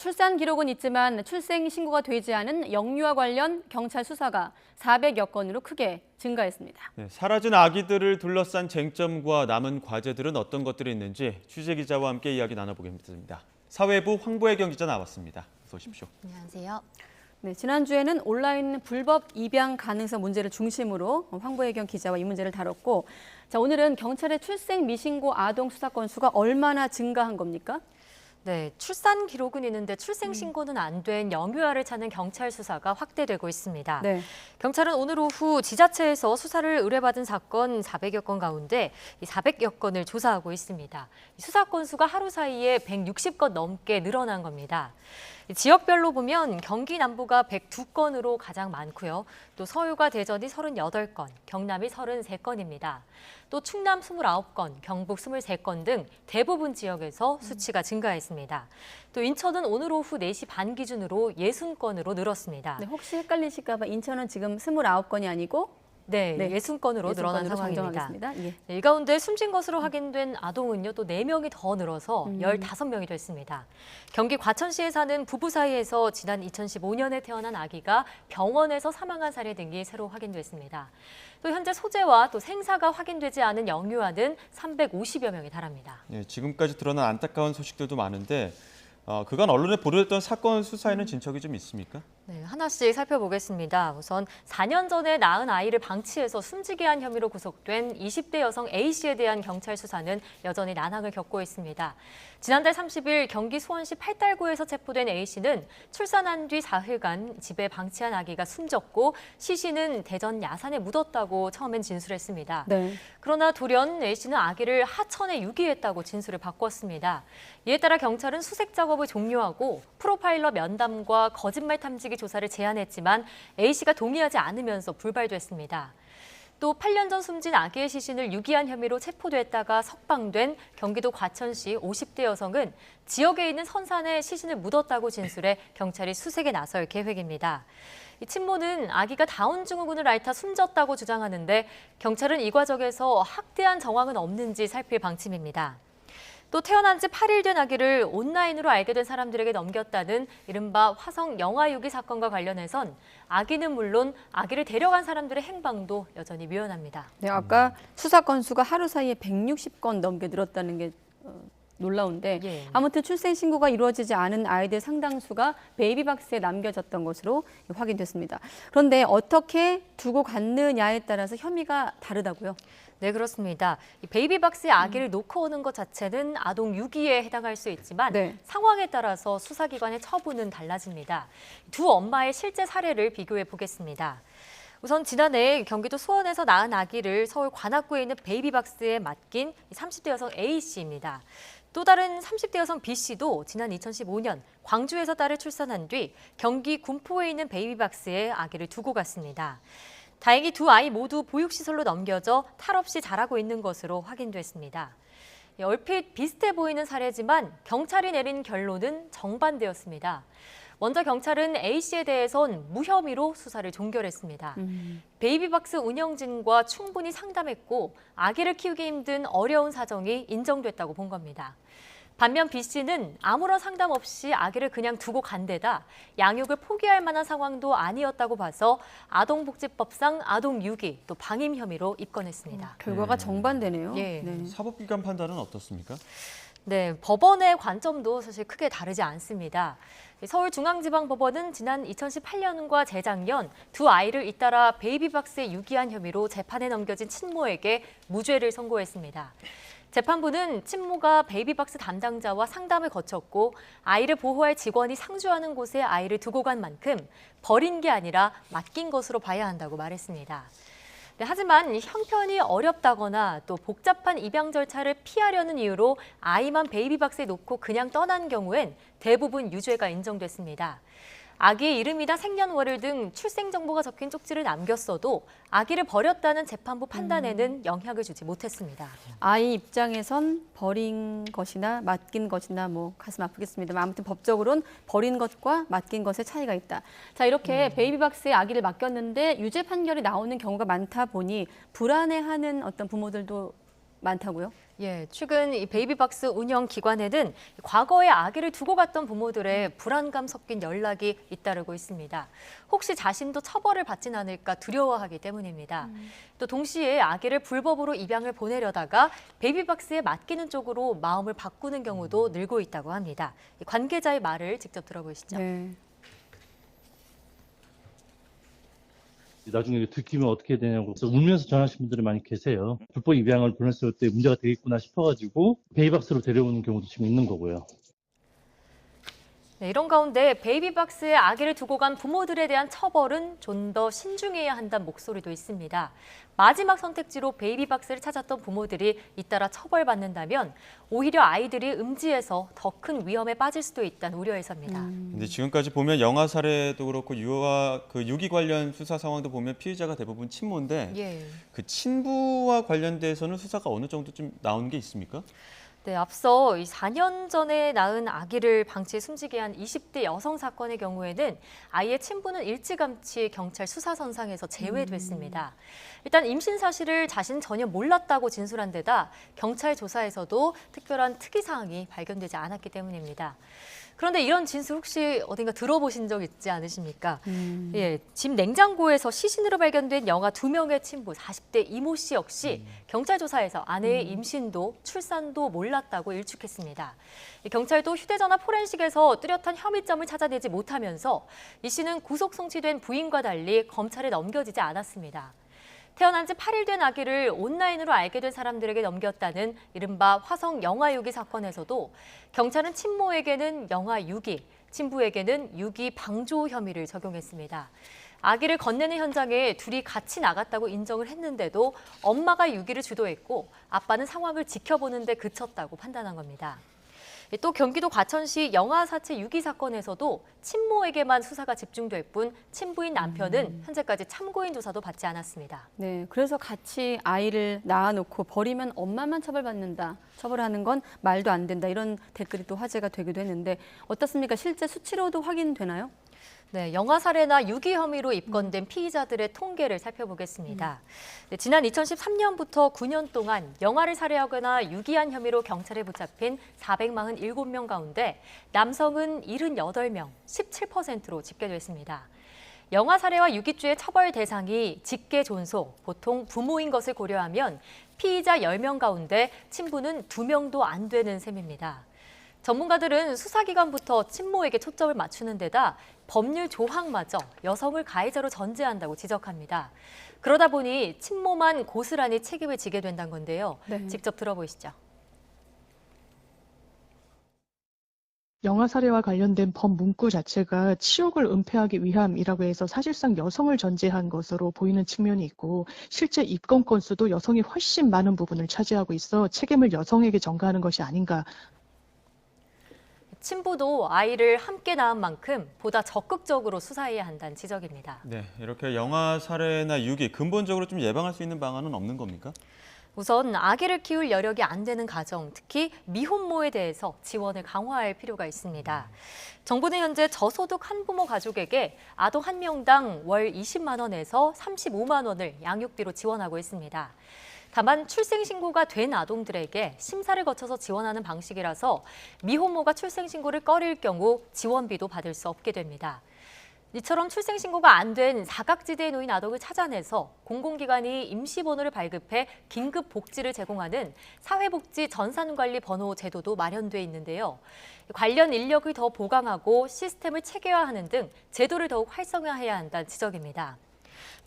출산 기록은 있지만 출생 신고가 되지 않은 영유아 관련 경찰 수사가 400여 건으로 크게 증가했습니다. 네, 사라진 아기들을 둘러싼 쟁점과 남은 과제들은 어떤 것들이 있는지 취재 기자와 함께 이야기 나눠보겠습니다. 사회부 황보혜경 기자 나왔습니다. 어서 오십시오. 안녕하세요. 네, 지난주에는 온라인 불법 입양 가능성 문제를 중심으로 황보혜경 기자와 이 문제를 다뤘고, 오늘은 경찰의 출생 미신고 아동 수사 건수가 얼마나 증가한 겁니까? 네, 출산 기록은 있는데 출생 신고는 안 된 영유아를 찾는 경찰 수사가 확대되고 있습니다. 네. 경찰은 오늘 오후 지자체에서 수사를 의뢰받은 사건 400여 건 가운데 이 400여 건을 조사하고 있습니다. 수사 건수가 하루 사이에 160건 넘게 늘어난 겁니다. 지역별로 보면 경기 남부가 102건으로 가장 많고요. 또 서울과 대전이 38건, 경남이 33건입니다. 또 충남 29건, 경북 23건 등 대부분 지역에서 수치가 증가했습니다. 또 인천은 오늘 오후 4시 반 기준으로 60건으로 늘었습니다. 네, 혹시 헷갈리실까 봐 인천은 지금 29건이 아니고 네, 60건으로 늘어난 60건으로 상황입니다. 정정하겠습니다. 예. 네, 이 가운데 숨진 것으로 확인된 아동은요, 또 4명이 더 늘어서 15명이 됐습니다. 경기 과천시에 사는 부부 사이에서 지난 2015년에 태어난 아기가 병원에서 사망한 사례 등이 새로 확인됐습니다. 또 현재 소재와 또 생사가 확인되지 않은 영유아는 350여 명에 달합니다. 네, 지금까지 드러난 안타까운 소식들도 많은데 그간 언론에 보도됐던 사건 수사에는 진척이 좀 있습니까? 네, 하나씩 살펴보겠습니다. 우선 4년 전에 낳은 아이를 방치해서 숨지게 한 혐의로 구속된 20대 여성 A씨에 대한 경찰 수사는 여전히 난항을 겪고 있습니다. 지난달 30일 경기 수원시 팔달구에서 체포된 A씨는 출산한 뒤 사흘간 집에 방치한 아기가 숨졌고 시신은 대전 야산에 묻었다고 처음엔 진술했습니다. 네. 그러나 돌연 A씨는 아기를 하천에 유기했다고 진술을 바꿨습니다. 이에 따라 경찰은 수색 작업을 종료하고 프로파일러 면담과 거짓말 탐지기 조사를 제안했지만 A씨가 동의하지 않으면서 불발됐습니다. 또 8년 전 숨진 아기의 시신을 유기한 혐의로 체포됐다가 석방된 경기도 과천시 50대 여성은 지역에 있는 선산에 시신을 묻었다고 진술해 경찰이 수색에 나설 계획입니다. 이 친모는 아기가 다운 증후군을 앓다 숨졌다고 주장하는데 경찰은 이 과정에서 학대한 정황은 없는지 살필 방침입니다. 또 태어난 지 8일 된 아기를 온라인으로 알게 된 사람들에게 넘겼다는 이른바 화성 영아유기 사건과 관련해선 아기는 물론 아기를 데려간 사람들의 행방도 여전히 묘연합니다. 네, 아까 수사 건수가 하루 사이에 160건 넘게 늘었다는 게 놀라운데 예. 아무튼 출생 신고가 이루어지지 않은 아이들 상당수가 베이비박스에 남겨졌던 것으로 확인됐습니다. 그런데 어떻게 두고 갔느냐에 따라서 혐의가 다르다고요? 네, 그렇습니다. 이 베이비박스에 아기를 놓고 오는 것 자체는 아동 유기에 해당할 수 있지만 네. 상황에 따라서 수사기관의 처분은 달라집니다. 두 엄마의 실제 사례를 비교해 보겠습니다. 우선 지난해 경기도 수원에서 낳은 아기를 서울 관악구에 있는 베이비박스에 맡긴 30대 여성 A씨입니다. 또 다른 30대 여성 B씨도 지난 2015년 광주에서 딸을 출산한 뒤 경기 군포에 있는 베이비박스에 아기를 두고 갔습니다. 다행히 두 아이 모두 보육시설로 넘겨져 탈 없이 자라고 있는 것으로 확인됐습니다. 얼핏 비슷해 보이는 사례지만 경찰이 내린 결론은 정반대였습니다. 먼저 경찰은 A씨에 대해선 무혐의로 수사를 종결했습니다. 베이비박스 운영진과 충분히 상담했고 아기를 키우기 힘든 어려운 사정이 인정됐다고 본 겁니다. 반면 B씨는 아무런 상담 없이 아기를 그냥 두고 간 데다 양육을 포기할 만한 상황도 아니었다고 봐서 아동복지법상 아동유기 또 방임 혐의로 입건했습니다. 결과가 정반대네요. 예. 네. 사법기관 판단은 어떻습니까? 네, 법원의 관점도 사실 크게 다르지 않습니다. 서울중앙지방법원은 지난 2018년과 재작년 두 아이를 잇따라 베이비박스에 유기한 혐의로 재판에 넘겨진 친모에게 무죄를 선고했습니다. 재판부는 친모가 베이비박스 담당자와 상담을 거쳤고 아이를 보호할 직원이 상주하는 곳에 아이를 두고 간 만큼 버린 게 아니라 맡긴 것으로 봐야 한다고 말했습니다. 네, 하지만 형편이 어렵다거나 또 복잡한 입양 절차를 피하려는 이유로 아이만 베이비박스에 놓고 그냥 떠난 경우엔 대부분 유죄가 인정됐습니다. 아기의 이름이나 생년월일 등 출생 정보가 적힌 쪽지를 남겼어도 아기를 버렸다는 재판부 판단에는 영향을 주지 못했습니다. 아이 입장에선 버린 것이나 맡긴 것이나 가슴 아프겠습니다만 아무튼 법적으로는 버린 것과 맡긴 것의 차이가 있다. 자, 이렇게 베이비박스에 아기를 맡겼는데 유죄 판결이 나오는 경우가 많다 보니 불안해하는 어떤 부모들도 많다고요? 예, 최근 이 베이비박스 운영 기관에는 과거에 아기를 두고 갔던 부모들의 불안감 섞인 연락이 잇따르고 있습니다. 혹시 자신도 처벌을 받진 않을까 두려워하기 때문입니다. 또 동시에 아기를 불법으로 입양을 보내려다가 베이비박스에 맡기는 쪽으로 마음을 바꾸는 경우도 늘고 있다고 합니다. 관계자의 말을 직접 들어보시죠. 네. 나중에 들키면 어떻게 되냐고 그래서 울면서 전화하신 분들이 많이 계세요. 불법 입양을 보냈을 때 문제가 되겠구나 싶어가지고 베이박스로 데려오는 경우도 지금 있는 거고요. 네, 이런 가운데 베이비박스에 아기를 두고 간 부모들에 대한 처벌은 좀 더 신중해야 한다는 목소리도 있습니다. 마지막 선택지로 베이비박스를 찾았던 부모들이 잇따라 처벌받는다면 오히려 아이들이 음지에서 더 큰 위험에 빠질 수도 있다는 우려에서입니다. 근데 지금까지 보면 영아 사례도 그렇고 유기 관련 수사 상황도 보면 피의자가 대부분 친모인데 예. 그 친부와 관련돼서는 수사가 어느 정도 좀 나오는 게 있습니까? 네, 앞서 이 4년 전에 낳은 아기를 방치해 숨지게 한 20대 여성 사건의 경우에는 아이의 친부는 일찌감치 경찰 수사선상에서 제외됐습니다. 일단 임신 사실을 자신 전혀 몰랐다고 진술한 데다 경찰 조사에서도 특별한 특이 사항이 발견되지 않았기 때문입니다. 그런데 이런 진술 혹시 어딘가 들어보신 적 있지 않으십니까? 예, 집 냉장고에서 시신으로 발견된 영아 2명의 친부 40대 이모 씨 역시 경찰 조사에서 아내의 임신도 출산도 몰랐다고 일축했습니다. 경찰도 휴대전화 포렌식에서 뚜렷한 혐의점을 찾아내지 못하면서 이 씨는 구속 송치된 부인과 달리 검찰에 넘겨지지 않았습니다. 태어난 지 8일 된 아기를 온라인으로 알게 된 사람들에게 넘겼다는 이른바 화성 영아 유기 사건에서도 경찰은 친모에게는 영아 유기, 친부에게는 유기 방조 혐의를 적용했습니다. 아기를 건네는 현장에 둘이 같이 나갔다고 인정을 했는데도 엄마가 유기를 주도했고 아빠는 상황을 지켜보는 데 그쳤다고 판단한 겁니다. 또 경기도 과천시 영아 사체 유기 사건에서도 친모에게만 수사가 집중될 뿐 친부인 남편은 현재까지 참고인 조사도 받지 않았습니다. 네, 그래서 같이 아이를 낳아놓고 버리면 엄마만 처벌받는다. 처벌하는 건 말도 안 된다. 이런 댓글이 또 화제가 되기도 했는데 어떻습니까? 실제 수치로도 확인되나요? 네, 영아 살해나 유기 혐의로 입건된 피의자들의 통계를 살펴보겠습니다. 네, 지난 2013년부터 9년 동안 영아를 살해하거나 유기한 혐의로 경찰에 붙잡힌 447명 가운데 남성은 78명, 17%로 집계됐습니다. 영아 살해와 유기죄의 처벌 대상이 직계 존속, 보통 부모인 것을 고려하면 피의자 10명 가운데 친부는 2명도 안 되는 셈입니다. 전문가들은 수사기관부터 친모에게 초점을 맞추는 데다 법률 조항마저 여성을 가해자로 전제한다고 지적합니다. 그러다 보니 친모만 고스란히 책임을 지게 된다는 건데요. 네. 직접 들어보시죠. 영아 살해와 관련된 법 문구 자체가 치욕을 은폐하기 위함이라고 해서 사실상 여성을 전제한 것으로 보이는 측면이 있고 실제 입건 건수도 여성이 훨씬 많은 부분을 차지하고 있어 책임을 여성에게 전가하는 것이 아닌가. 친부도 아이를 함께 낳은 만큼 보다 적극적으로 수사해야 한다는 지적입니다. 네, 이렇게 영아 살해나 유기 근본적으로 좀 예방할 수 있는 방안은 없는 겁니까? 우선 아기를 키울 여력이 안 되는 가정, 특히 미혼모에 대해서 지원을 강화할 필요가 있습니다. 정부는 현재 저소득 한부모 가족에게 아동 한 명당 월 20만 원에서 35만 원을 양육비로 지원하고 있습니다. 다만 출생신고가 된 아동들에게 심사를 거쳐서 지원하는 방식이라서 미혼모가 출생신고를 꺼릴 경우 지원비도 받을 수 없게 됩니다. 이처럼 출생신고가 안 된 사각지대에 놓인 아동을 찾아내서 공공기관이 임시번호를 발급해 긴급 복지를 제공하는 사회복지 전산관리번호 제도도 마련돼 있는데요. 관련 인력을 더 보강하고 시스템을 체계화하는 등 제도를 더욱 활성화해야 한다는 지적입니다.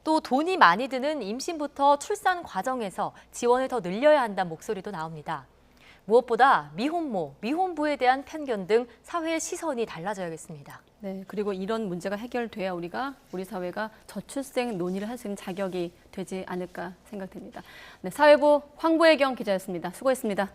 또 돈이 많이 드는 임신부터 출산 과정에서 지원을 더 늘려야 한다는 목소리도 나옵니다. 무엇보다 미혼모, 미혼부에 대한 편견 등 사회의 시선이 달라져야겠습니다. 네, 그리고 이런 문제가 해결돼야 우리 사회가 저출생 논의를 할 수 있는 자격이 되지 않을까 생각됩니다. 네, 사회부 황보혜경 기자였습니다. 수고했습니다.